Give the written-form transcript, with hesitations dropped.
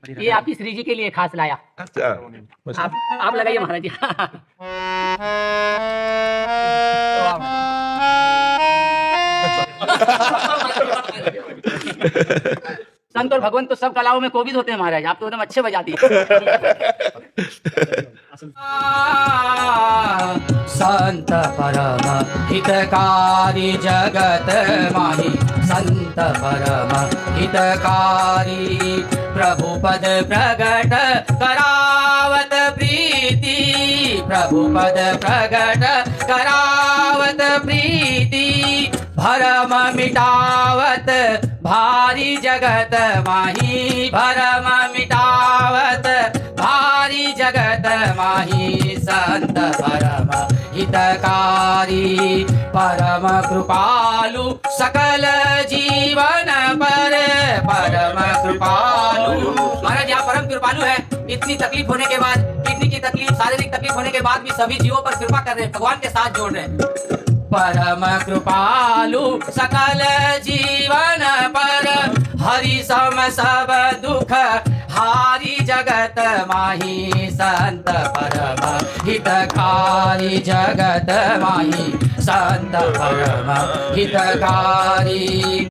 ये आपकी श्री जी के लिए खास लाया। अच्छा आप लगाइए महाराज जी। संत और भगवान तो सब कलाओं में कोविद होते हैं महाराज, आप तो एकदम अच्छे बजा दिए। संत परम हितकारी जगत माही, संत परम हितकारी प्रभु पद प्रगट करावत प्रीति, प्रभु पद प्रगट करावत प्रीति, भरम मिटावत भारी जगत माही, भरम मिटावत भारी जगत माही, संत परम हितकारी परम कृपालु सकल जीवन पर, परम कृपालु। महाराज यहाँ परम कृपालु है, इतनी तकलीफ होने के बाद, किडनी की तकलीफ, शारीरिक तकलीफ होने के बाद भी सभी जीवों पर कृपा कर रहे हैं, भगवान के साथ जोड़ रहे हैं। परम कृपालु सकल जीवन पर, हरि सम सब दुख हारी जगत माही, संत परम हितकारी जगत माही, संत परम हितकारी।